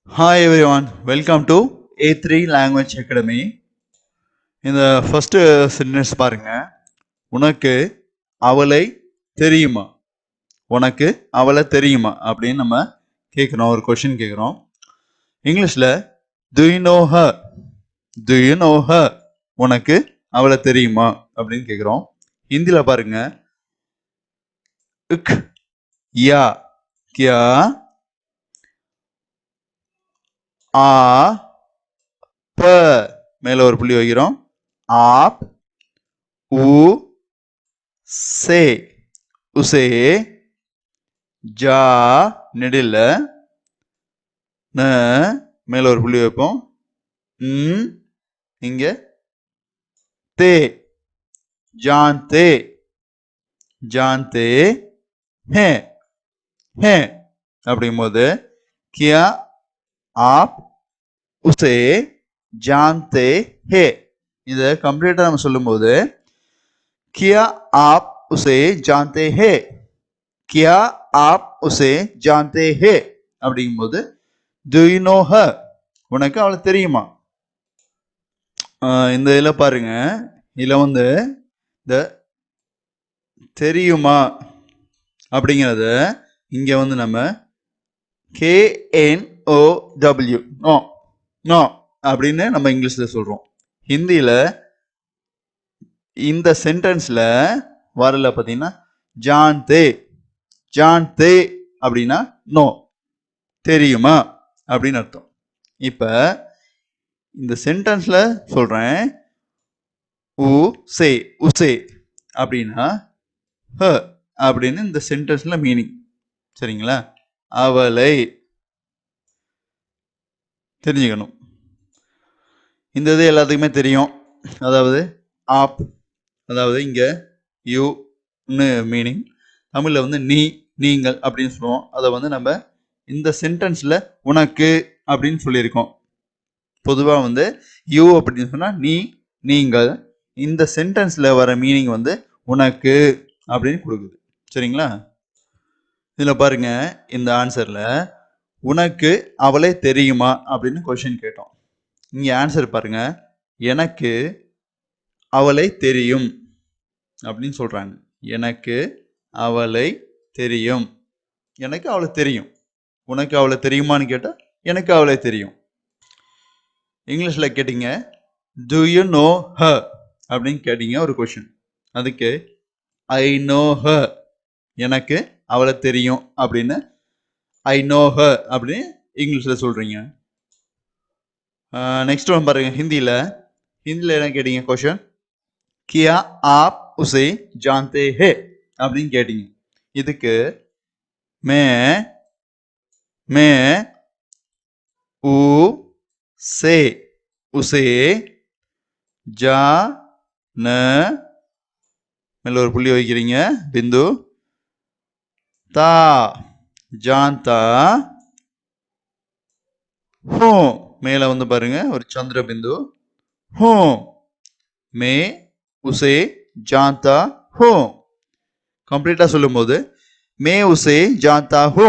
Hi everyone, welcome to A3 Language Academy. இந்த first sentence பாருங்க. உனக்கு அவளை தெரியுமா? உனக்கு அவளை தெரியுமா அப்படின்னு நம்ம கேட்குறோம், ஒரு கொஷின் கேட்குறோம். இங்கிலீஷில் do you know her? do you know her? உனக்கு அவளை தெரியுமா அப்படின்னு கேட்குறோம். ஹிந்தியில் பாருங்க, உக் யா கியா ஆ ப மேல ஒரு புள்ளி வைக்கிறோம். ஆப் ஊ से उसे जा நெடில ந மேல ஒரு புள்ளி வைப்போம். இங்க தே जानते जानते हैं हैं அப்படிங்கும்போது क्या आप उसे जानते हैं இதை கம்ப்ளீட்டா நம்ம சொல்லும்போது क्या आप उसे जानते हैं क्या आप उसे जानते हैं அப்படிங்கும்போது do you know her உனக்கு அவளை தெரியுமா? இந்த இதில் பாருங்க, இதில் வந்து இந்த தெரியுமா அப்படிங்கிறத இங்க வந்து நம்ம KNOW நோ நோ அப்படின்னு நம்ம இங்கிலீஷ்ல சொல்றோம். ஹிந்தியில இந்த சென்டென்ஸ்ல வரல பார்த்தீங்கன்னா ஜான்தே ஜான்தே அப்படின்னா நோ தெரியுமா அப்படின்னு அர்த்தம். இப்ப இந்த சென்டென்ஸ்ல சொல்றேன் உசே உசே அப்படின்னா ஹ அப்படின்னு இந்த சென்டென்ஸ்ல மீனிங். சரிங்களா? அவளை தெரிஞ்சுக்கணும். இந்த இது எல்லாத்துக்குமே தெரியும். அதாவது ஆப், அதாவது இங்க யூன்னு மீனிங். தமிழ்ல வந்து நீ நீங்கள் அப்படின்னு சொல்லுவோம். அதை வந்து நம்ம இந்த சென்டென்ஸ்ல உனக்கு அப்படின்னு சொல்லியிருக்கோம். பொதுவாக வந்து யூ அப்படின்னு சொன்னா நீ நீங்கள். இந்த சென்டென்ஸ்ல வர மீனிங் வந்து உனக்கு அப்படின்னு கொடுக்குது. சரிங்களா? இதுல பாருங்க, இந்த ஆன்சர்ல உனக்கு அவளை தெரியுமா அப்படின்னு கொஸ்டின் கேட்டோம். இங்க ஆன்சர் பாருங்க, எனக்கு அவளை தெரியும் அப்படின்னு சொல்றாங்க. எனக்கு அவளை தெரியும், எனக்கு அவளை தெரியும். உனக்கு அவளை தெரியுமான்னு கேட்டா எனக்கு அவளை தெரியும். இங்கிலீஷ்ல கேட்டீங்க do you know her அப்படின்னு கேட்டீங்க ஒரு கொஸ்டின். அதுக்கு ஐ நோ her எனக்கு அவளை தெரியும் அப்படின்னு ஐ நோ her அப்படின்னு இங்கிலீஷ்ல சொல்றீங்க. நெக்ஸ்ட் ஒன் பாருங்க, ஹிந்தியில என்ன கேட்டீங்க கொஸ்டின்? கியா ஆப் உசே ஜான்தே ஹே அப்படின்னு கேட்டீங்க. இதுக்கு மே மே உ சே உசே ஜா ந மேல ஒரு புள்ளி வைக்கிறீங்க பிந்து தா ஜான்தா ஹூ மேல வந்து பாருங்க ஒரு சந்திர பிந்து ஹூ மே உசே ஜான்தா ஹூ. கம்ப்ளீட்டா சொல்லும் போது மே உசே ஜான்தா ஹூ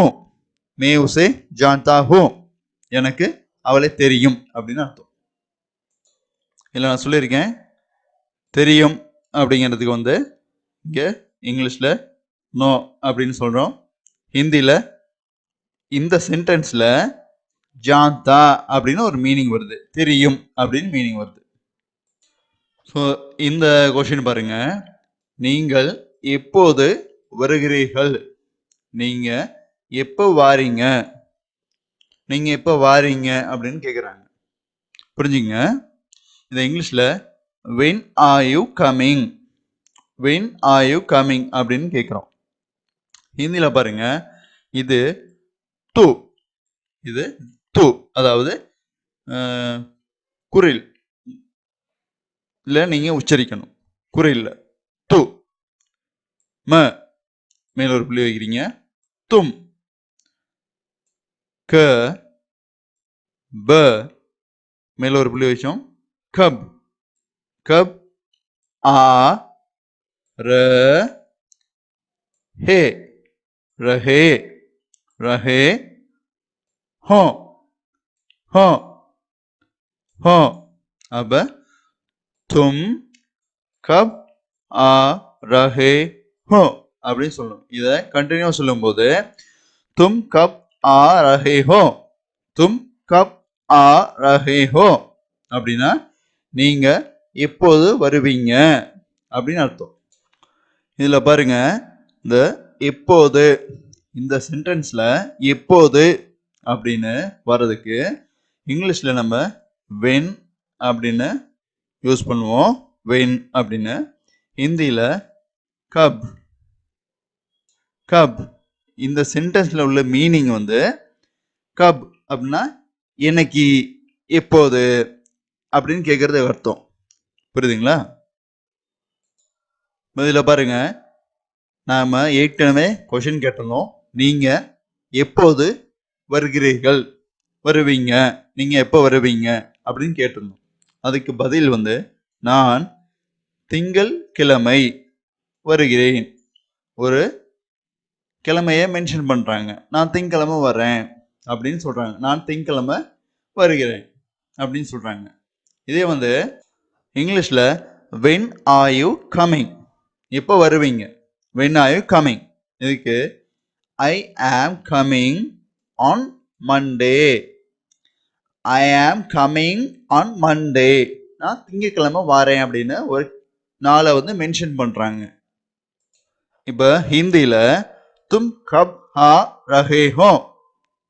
மே உசே ஜான்தா ஹூ எனக்கு அவளை தெரியும் அப்படின்னு அர்த்தம். இல்லை நான் சொல்லியிருக்கேன் தெரியும் அப்படிங்கிறதுக்கு வந்து இங்க இங்கிலீஷ்ல நோ அப்படின்னு சொல்றோம். ஹிந்தியில இந்த சென்டென்ஸ்ல ஜான்தா அப்படின்னு ஒரு மீனிங் வருது, தெரியும் அப்படின்னு மீனிங் வருது. ஸோ இந்த கொஸ்டின் பாருங்க, நீங்கள் எப்போது வருகிறீர்கள், நீங்க எப்போ வாரீங்க, நீங்க எப்போ வாரீங்க அப்படின்னு கேட்குறாங்க. புரிஞ்சுங்க. இந்த இங்கிலீஷ்ல when are you coming when are you coming அப்படின்னு கேட்குறோம். ஹிந்தியில பாருங்க, இது து இது து அதாவது குரில் இல்ல நீங்க உச்சரிக்கணும். குரில் து ம மேல ஒரு புள்ளி வைக்கிறீங்க தும் க ப மேல ஒரு புள்ளி வச்சோம் கப் கப் ஆ ர ஹே ரஹே ரஹே ஹோ हो हो अब तुम कब आ रहे हो அப்படின்னு சொல்லணும். இதை கண்டினியூ சொல்லும்போது तुम कब आ रहे हो तुम कब आ रहे हो அப்படின்னா நீங்க எப்போது வருவீங்க அப்படின்னு அர்த்தம். இதுல பாருங்க, இந்த எப்போது இந்த சென்டென்ஸ்ல எப்போது அப்படின்னு வர்றதுக்கு இங்கிலீஷ்ல நம்ம வென் அப்படின்னு யூஸ் பண்ணுவோம். வென் அப்படின்னு. ஹிந்தியில கப் கப். இந்த சென்டென்ஸ்ல உள்ள மீனிங் வந்து கப் அப்படின்னா என்னைக்கு எப்போது அப்படின்னு கேட்கறது அர்த்தம். புரியுதுங்களா? இதில் பாருங்க, நாம ஏற்கனவே கொஷின் கேட்டிருந்தோம். நீங்க எப்போது வருகிறீர்கள், வருவீங்க, நீங்க எப்போ வருவீங்க அப்படின்னு கேட்டிருந்தோம். அதுக்கு பதில் வந்து நான் திங்கள் கிழமை வருகிறேன். ஒரு கிழமையை மென்ஷன் பண்றாங்க. நான் திங்கக்கிழமை வரேன் அப்படின்னு சொல்றாங்க. நான் திங்கக்கிழமை வருகிறேன் அப்படின்னு சொல்றாங்க. இதே வந்து இங்கிலீஷ்ல when are you coming, எப்போ வருவீங்க, when are you coming. இதுக்கு I am coming on Monday, I am coming on Monday. நான் திங்கக்கிழமை வரேன் அப்படின்னு ஒரு நாளை வந்து மென்ஷன் பண்றாங்க. இப்போ ஹிந்தியில தும் கப் ஆ ரஹே ஹோ,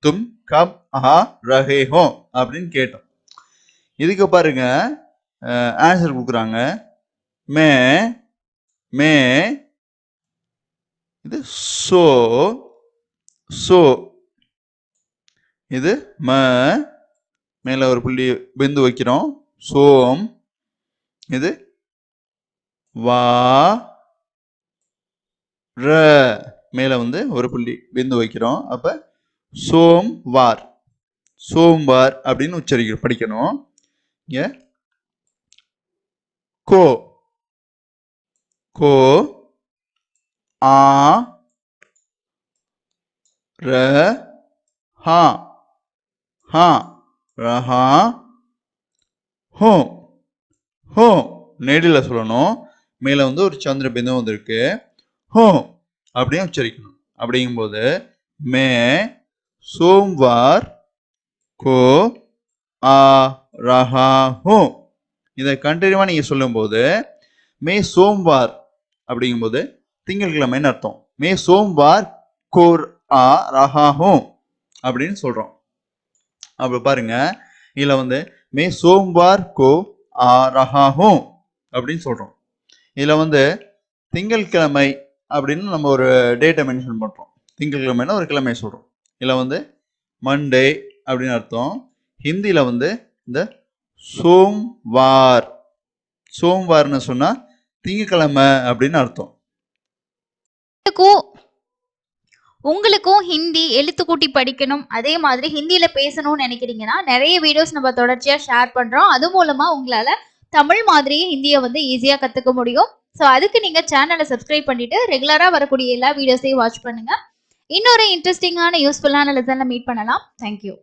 தும் கப் ஆ ரஹே ஹோ அப்படின்னு கேட்டோம். இதுக்கு பாருங்க ஆன்சர் கொடுக்குறாங்க. மே மே இது சோ சோ, இது ம மேல ஒரு புள்ளி பிந்து வைக்கிறோம். சோம். இது வா ர மேல வந்து ஒரு புள்ளி பிந்து வைக்கிறோம். அப்ப சோம்வார் சோம்வார் அப்படின்னு உச்சரிக்கிறோம், படிக்கணும். இங்க கோ கோ ஆ ர ஹா ஹா ரஹா ஹோ ஹோ நெடில சொல்லணும். மேல வந்து ஒரு சந்திர பிந்து வந்திருக்கு. ஹோ அப்படின்னு உச்சரிக்கணும். அப்படிங்கும்போது மே சோம்வார் கோ ஆ ரஹா ஹோ. இதை கண்டினியூவா நீங்க சொல்லும்போது மே சோம்வார் அப்படிங்கும்போது திங்கட்கிழமைன்னு அர்த்தம். மே சோம்வார் கோர் ஆ ரஹா ஹோ அப்படின்னு சொல்றோம். அப்படி பாருங்க, இதுல வந்து மே சோம்வார் கோ ஆ ரஹா ஹோ அப்படின்னு சொல்றோம். இதுல வந்து திங்கட்கிழமை அப்படின்னு நம்ம ஒரு டேட்டை மென்ஷன் பண்றோம். திங்கட்கிழமைன்னா ஒரு கிழமை சொல்றோம். இதுல வந்து மண்டே அப்படின்னு அர்த்தம். ஹிந்தியில வந்து இந்த சோம்வார் சோம்வார்னு சொன்னா திங்கட்கிழமை அப்படின்னு அர்த்தம். உங்களுக்கும் ஹிந்தி எழுத்து கூட்டி படிக்கணும், அதே மாதிரி ஹிந்தியில பேசணும்னு நினைக்கிறீங்கன்னா நிறைய வீடியோஸ் நம்ம தொடர்ச்சியா ஷேர் பண்றோம். அது மூலமா உங்களால தமிழ் மாதிரியே ஹிந்தியை வந்து ஈஸியா கத்துக்க முடியும். ஸோ அதுக்கு நீங்க சேனலை சப்ஸ்கிரைப் பண்ணிட்டு ரெகுலரா வரக்கூடிய எல்லா வீடியோஸையும் வாட்ச் பண்ணுங்க. இன்னொரு இன்ட்ரெஸ்டிங்கான யூஸ்ஃபுல்லான லெசன்ல மீட் பண்ணலாம். தேங்க்யூ.